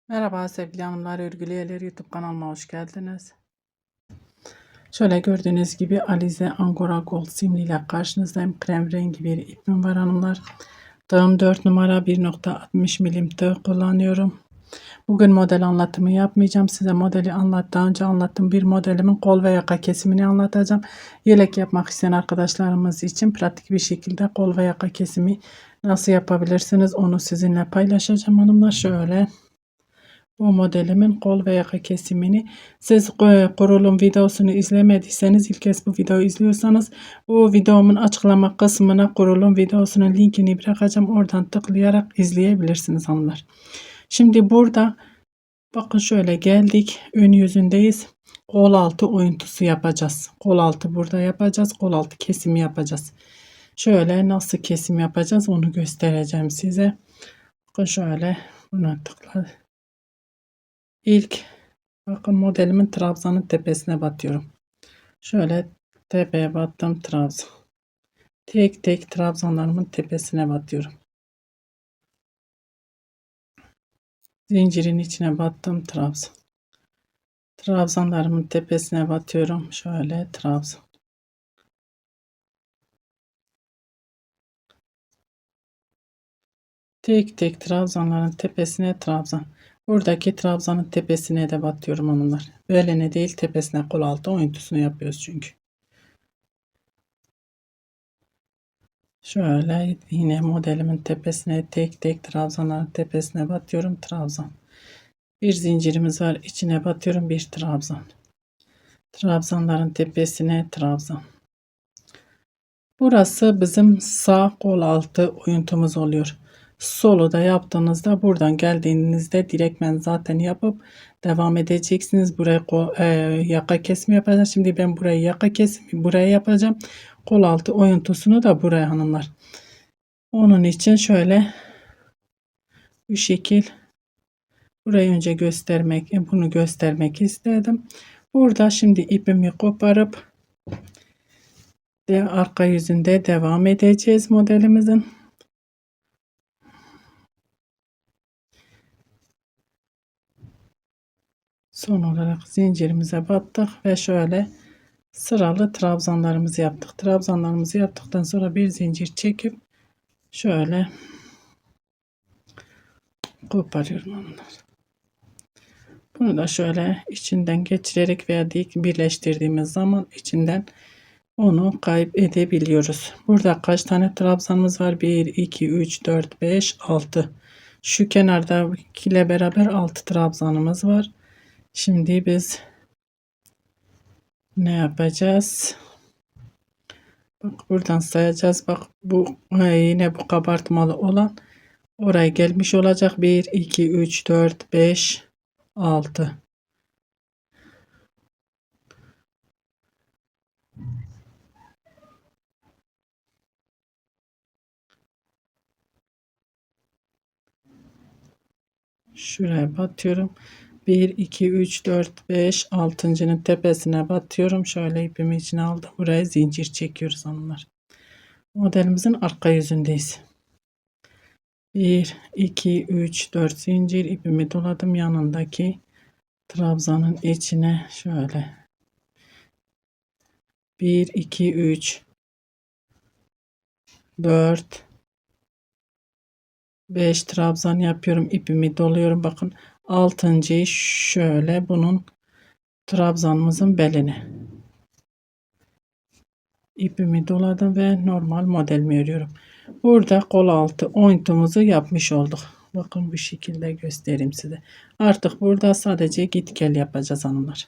Merhaba sevgili hanımlar, örgülü yerler YouTube kanalıma hoş geldiniz. Şöyle gördüğünüz gibi Alize Angora Gold simli ile karşınızdayım. Krem rengi bir ipim var hanımlar. Tığım 4 numara 1.60 milim tığ kullanıyorum. Bugün model anlatımı yapmayacağım. Size modeli daha önce anlattığım bir modelimin kol ve yaka kesimini anlatacağım. Yelek yapmak isteyen arkadaşlarımız için pratik bir şekilde kol ve yaka kesimi nasıl yapabilirsiniz onu sizinle paylaşacağım hanımlar. Şöyle. Bu modelimin kol ve yaka kesimini siz kurulum videosunu izlemediyseniz ilk kez bu videoyu izliyorsanız bu videomun açıklama kısmına kurulum videosunun linkini bırakacağım. Oradan tıklayarak izleyebilirsiniz hanımlar. Şimdi burada bakın şöyle geldik. Ön yüzündeyiz. Kol altı oyuntusu yapacağız. Kol altı burada yapacağız. Kol altı kesimi yapacağız. Şöyle nasıl kesim yapacağız onu göstereceğim size. Bakın şöyle buna tıkla. İlk bakın modelimin trabzanın tepesine batıyorum. Şöyle tepeye battım trabzan. Tek tek trabzanlarımın tepesine batıyorum. Zincirin içine battım trabzan. Trabzanlarımın tepesine batıyorum. Şöyle trabzan. Tek tek trabzanların tepesine trabzan. Buradaki trabzanın tepesine de batıyorum hanımlar. Beline değil tepesine, kol altı oyuntusunu yapıyoruz çünkü. Şöyle yine modelimin tepesine tek tek trabzanların tepesine batıyorum trabzan. Bir zincirimiz var, içine batıyorum bir trabzan. Trabzanların tepesine trabzan. Burası bizim sağ kol altı oyuntumuz oluyor. Solu da yaptığınızda buradan geldiğinizde direktmen zaten yapıp devam edeceksiniz. Buraya yaka kesimi yapacağız. Şimdi ben buraya yaka kesimi buraya yapacağım. Kol altı oyuntusunu da buraya hanımlar. Onun için şöyle bu şekil burayı önce bunu göstermek istedim. Burada şimdi ipimi koparıp arka yüzünde devam edeceğiz modelimizin. Son olarak zincirimize battık ve şöyle sıralı trabzanlarımızı yaptık. Trabzanlarımızı yaptıktan sonra bir zincir çekip şöyle koparıyorum onları. Bunu da şöyle içinden geçirerek veya dik birleştirdiğimiz zaman içinden onu kaybedebiliyoruz. Burada kaç tane trabzanımız var? 1, 2, 3, 4, 5, 6. Şu kenardakiyle beraber 6 trabzanımız var. Şimdi biz ne yapacağız? Bak buradan sayacağız. Bak bu yine bu kabartmalı olan oraya gelmiş olacak. 1, 2, 3, 4, 5, 6. Şuraya batıyorum. 1, 2, 3, 4, 5, 6.'nın tepesine batıyorum. Şöyle ipimi içine aldım. Buraya zincir çekiyoruz hanımlar. Modelimizin arka yüzündeyiz. 1, 2, 3, 4 zincir ipimi doladım. Yanındaki trabzanın içine şöyle. 1, 2, 3, 4, 5 trabzan yapıyorum. İpimi doluyorum. Bakın 6.'yı şöyle bunun trabzanımızın beline. İpimi doladım ve normal modelimi örüyorum. Burada kol altı oyuntumuzu yapmış olduk. Bakın bu şekilde göstereyim size. Artık burada sadece git gel yapacağız hanımlar.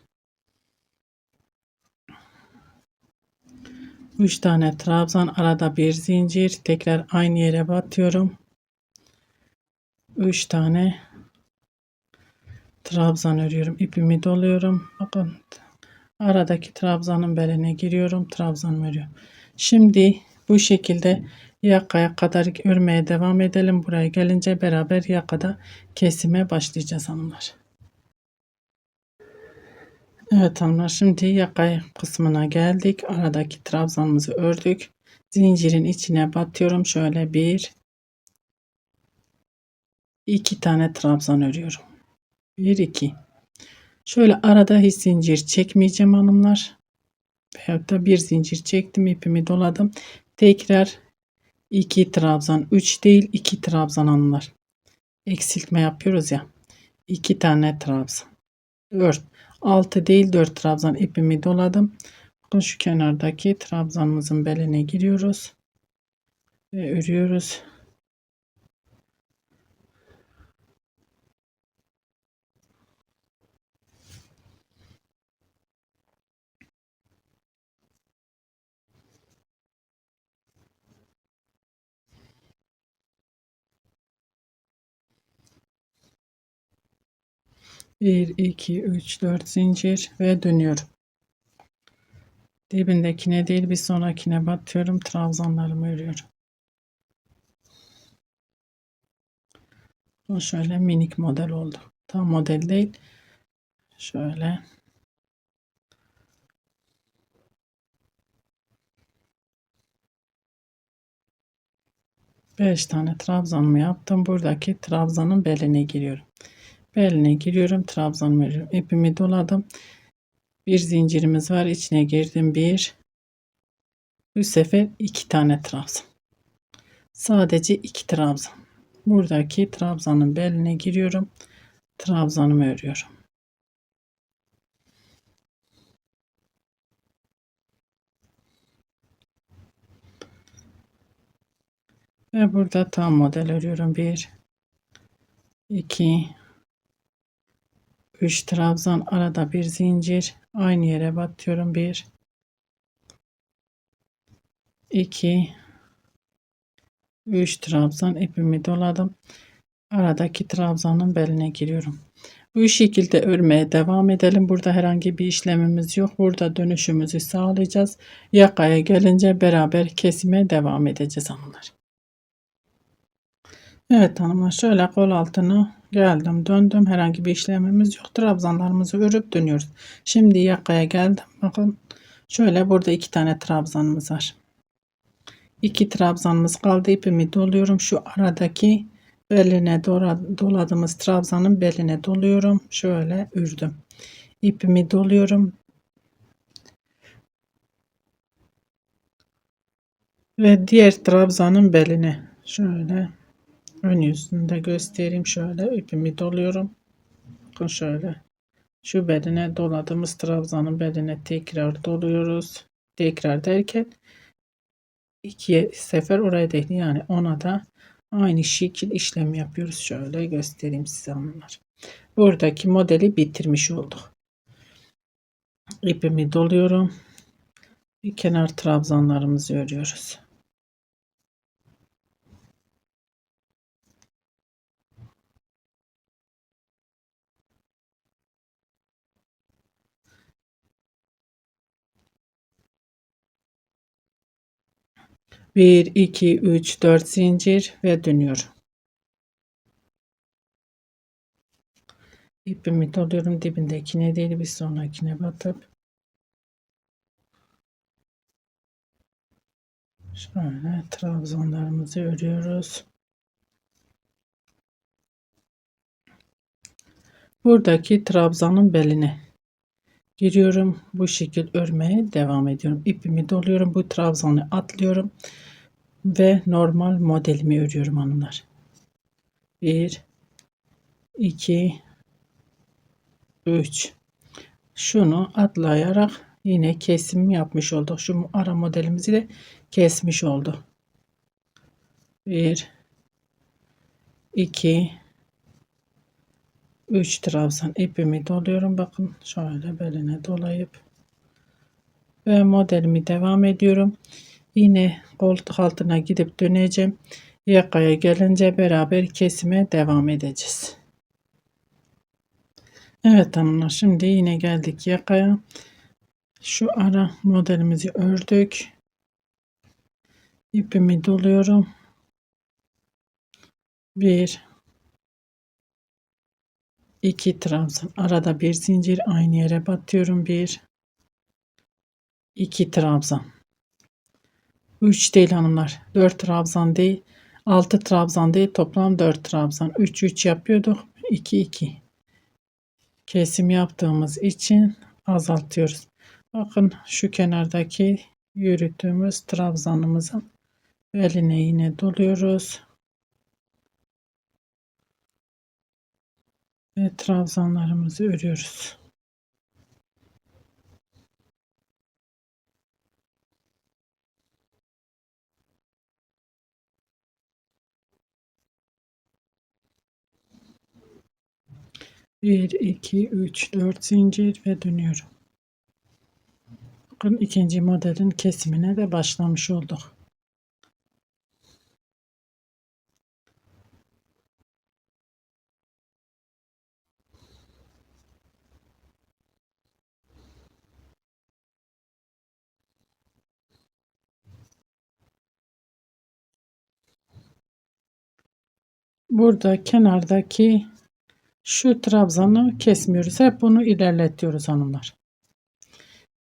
3 tane trabzan, arada bir zincir, tekrar aynı yere batıyorum. 3 tane trabzan örüyorum. İpimi doluyorum. Bakın aradaki trabzanın beline giriyorum. Trabzan örüyorum. Şimdi bu şekilde yakaya kadar örmeye devam edelim. Buraya gelince beraber yakada kesime başlayacağız hanımlar. Evet hanımlar, şimdi yaka kısmına geldik. Aradaki trabzanımızı ördük. Zincirin içine batıyorum. Şöyle 1, 2 tane trabzan örüyorum. 1 2. Şöyle arada hiç zincir çekmeyeceğim hanımlar. Veyahut da bir zincir çektim, ipimi doladım. Tekrar 2 trabzan, 3 değil 2 trabzan hanımlar. Eksiltme yapıyoruz ya. 2 tane trabzan. 4. 6 değil 4 trabzan ipimi doladım. Bakın şu kenardaki trabzanımızın beline giriyoruz. Ve örüyoruz. Bir, iki, üç, dört zincir ve dönüyorum. Dibindekine değil bir sonrakine batıyorum. Trabzanlarımı örüyorum. Bu şöyle minik model oldu. Tam model değil. Şöyle. Beş tane trabzanımı yaptım. Buradaki trabzanın beline giriyorum. Beline giriyorum. Trabzanımı örüyorum. İpimi doladım. Bir zincirimiz var. İçine girdim. Bir. Bu sefer iki tane trabzan. Sadece iki trabzan. Buradaki trabzanın beline giriyorum. Trabzanımı örüyorum. Ve burada tam model örüyorum. 1 2 3 trabzan, arada bir zincir, aynı yere batıyorum. 1 2 3 trabzan, ipimi doladım. Aradaki trabzanın beline giriyorum. Bu şekilde örmeye devam edelim. Burada herhangi bir işlemimiz yok. Burada dönüşümüzü sağlayacağız. Yakaya gelince beraber kesime devam edeceğiz hanımlar. Evet hanımlar, şöyle kol altını geldim döndüm. Herhangi bir işlemimiz yok. Trabzanlarımızı örüp dönüyoruz. Şimdi yakaya geldim. Bakın şöyle burada iki tane trabzanımız var. İki trabzanımız kaldı. İpimi doluyorum. Şu aradaki beline doladığımız trabzanın beline doluyorum. Şöyle ördüm. İpimi doluyorum. Ve diğer trabzanın beline şöyle ön yüzünde göstereyim. Şöyle ipimi doluyorum. Bakın şöyle. Şu beline doladığımız trabzanın beline tekrar doluyoruz. Tekrar derken iki sefer oraya değil, yani ona da aynı şekil işlem yapıyoruz. Şöyle göstereyim size hanımlar. Buradaki modeli bitirmiş olduk. İpimi doluyorum. Bir kenar trabzanlarımızı örüyoruz. Bir, iki, üç, dört zincir ve dönüyorum. İpimi doluyorum, dibindekine değil bir sonrakine batıp şöyle trabzanlarımızı örüyoruz. Buradaki trabzanın beline giriyorum. Bu şekil örmeye devam ediyorum. İpimi doluyorum. Bu trabzanı atlıyorum ve normal modelimi örüyorum hanımlar. 1 2 3. Şunu atlayarak yine kesim yapmış olduk. Şu ara modelimizi de kesmiş oldu. 1 2 3 trabzan ipimi doluyorum. Bakın şöyle beline dolayıp ve modelimi devam ediyorum. Yine koltuk altına gidip döneceğim. Yakaya gelince beraber kesime devam edeceğiz. Evet hanımlar, şimdi yine geldik yakaya. Şu ara modelimizi ördük. İpimi doluyorum. 1 2 trabzan, arada bir zincir, aynı yere batıyorum. 1 2 trabzan, 3 değil hanımlar, 4 trabzan değil, 6 trabzan değil, toplam 4 trabzan, 3 3 yapıyorduk. 2 2 kesim yaptığımız için azaltıyoruz. Bakın şu kenardaki yürüttüğümüz trabzanımızın beline yine doluyoruz. Ve trabzanlarımızı örüyoruz. Bir, iki, üç, dört zincir ve dönüyorum. Bakın ikinci modelin kesimine de başlamış olduk. Burada kenardaki şu trabzanı kesmiyoruz. Hep bunu ilerletiyoruz hanımlar.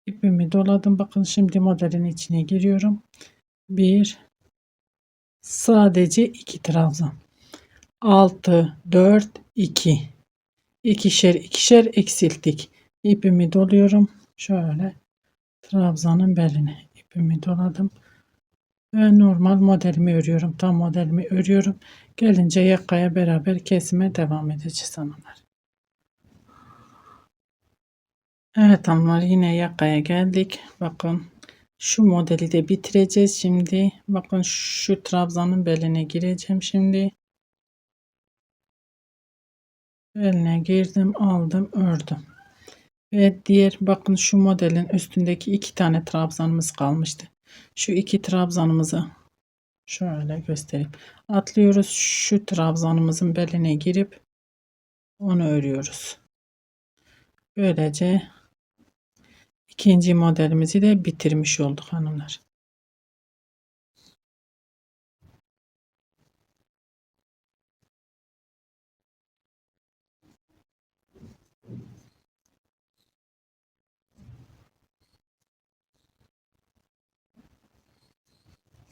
İpimi doladım. Bakın şimdi modelin içine giriyorum. Bir, sadece 2 trabzan. 6, 4, 2. İkişer ikişer eksilttik. İpimi doluyorum. Şöyle trabzanın beline ipimi doladım. Ve normal modelimi örüyorum. Tam modelimi örüyorum. Gelince yakaya beraber kesime devam edeceğiz hanımlar. Evet hanımlar, yine yakaya geldik. Bakın şu modeli de bitireceğiz şimdi. Bakın şu trabzanın beline gireceğim şimdi. Beline girdim, aldım, ördüm. Ve diğer bakın şu modelin üstündeki 2 tane trabzanımız kalmıştı. Şu 2 trabzanımızı şöyle göstereyim. Atlıyoruz, şu trabzanımızın beline girip onu örüyoruz. Böylece ikinci modelimizi de bitirmiş olduk hanımlar.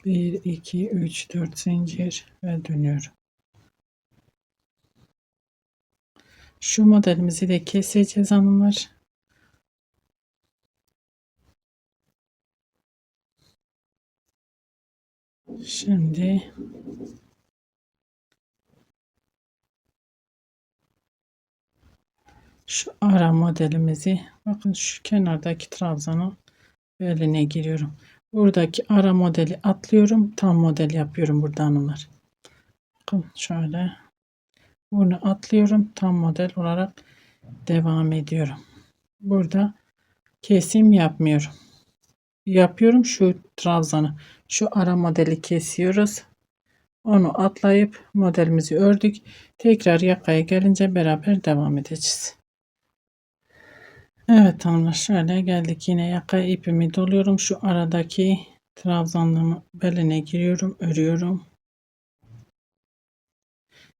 Bir, iki, üç, dört zincir ve dönüyorum. Şu modelimizi de keseceğiz hanımlar. Şimdi şu ara modelimizi, bakın şu kenardaki trabzanın beline giriyorum. Buradaki ara modeli atlıyorum. Tam model yapıyorum burada hanımlar. Bakın şöyle. Bunu atlıyorum. Tam model olarak devam ediyorum. Burada kesim yapmıyorum. Yapıyorum şu trabzanı. Şu ara modeli kesiyoruz. Onu atlayıp modelimizi ördük. Tekrar yakaya gelince beraber devam edeceğiz. Evet hanımlar, şöyle geldik, yine yaka ipimi doluyorum. Şu aradaki trabzanlığımı beline giriyorum, örüyorum.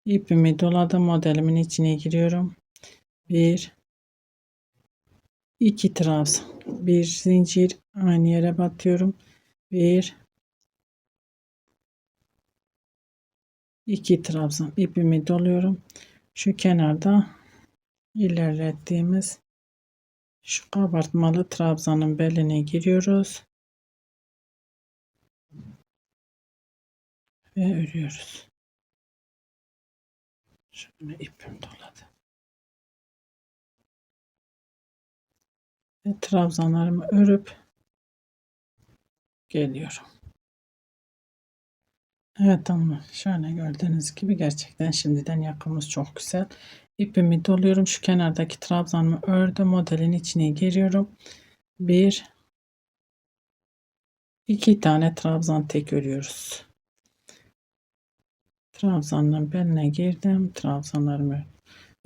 İpimi doladım, modelimin içine giriyorum. Bir, iki trabzan, bir zincir, aynı yere batıyorum. Bir, iki trabzan, ipimi doluyorum. Şu kenarda ilerlettiğimiz şu kabartmalı trabzanın beline giriyoruz ve örüyoruz. Şöyle ipim doladı. Ve trabzanlarımı örüp geliyorum. Evet ama şöyle gördüğünüz gibi gerçekten şimdiden yakımız çok güzel. İpimi doluyorum. Şu kenardaki trabzanımı ördüm. Modelin içine giriyorum. Bir, iki tane trabzan tek örüyoruz. Trabzanın beline girdim. Trabzanlarımı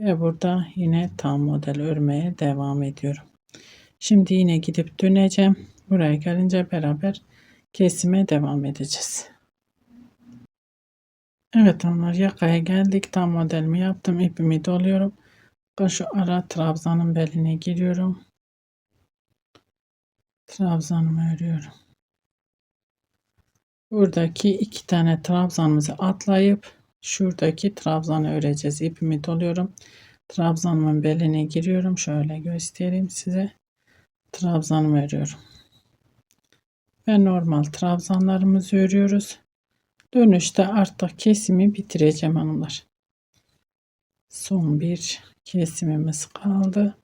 ve burada yine tam model örmeye devam ediyorum. Şimdi yine gidip döneceğim. Buraya gelince beraber kesime devam edeceğiz. Evet hanımlar, yakaya geldik. Tam modelimi yaptım. İpimi doluyorum. Şu ara trabzanın beline giriyorum. Trabzanımı örüyorum. Buradaki 2 tane trabzanımızı atlayıp şuradaki trabzanı öreceğiz. İpimi doluyorum. Trabzanımın beline giriyorum. Şöyle göstereyim size. Trabzanımı örüyorum. Ve normal trabzanlarımızı örüyoruz. Dönüşte artık kesimi bitireceğim hanımlar. Son bir kesimimiz kaldı.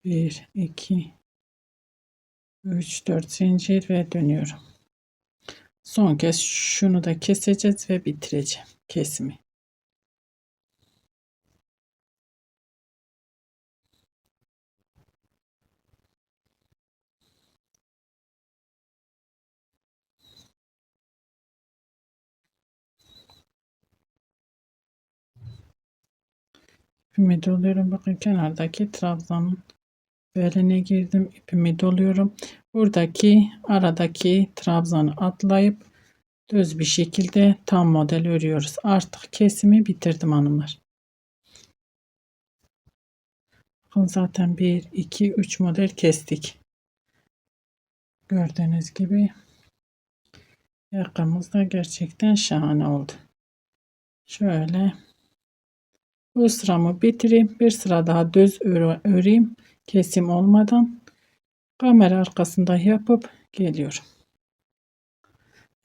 Bir, iki, üç, dört zincir ve dönüyorum. Son kez şunu da keseceğiz ve bitireceğim kesimi. İpimi doluyorum. Bakın kenardaki trabzanın beline girdim. İpimi doluyorum. Buradaki aradaki trabzanı atlayıp düz bir şekilde tam model örüyoruz. Artık kesimi bitirdim hanımlar. Bakın zaten 1, 2, 3 model kestik. Gördüğünüz gibi yakamız da gerçekten şahane oldu. Şöyle bu sıramı bitireyim. Bir sıra daha düz öreyim. Kesim olmadan kamera arkasında yapıp geliyorum.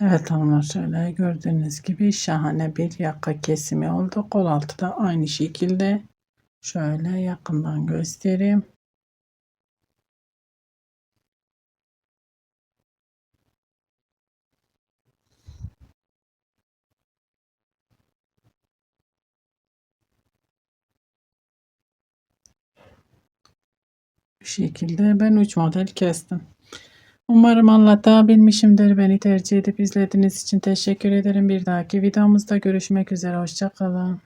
Evet hanımlar, şöyle gördüğünüz gibi şahane bir yaka kesimi oldu. Kol altı da aynı şekilde. Şöyle yakından göstereyim. Bu şekilde ben 3 model kestim. Umarım anlatabilmişimdir. Beni tercih edip izlediğiniz için teşekkür ederim. Bir dahaki videomuzda görüşmek üzere. Hoşça kalın.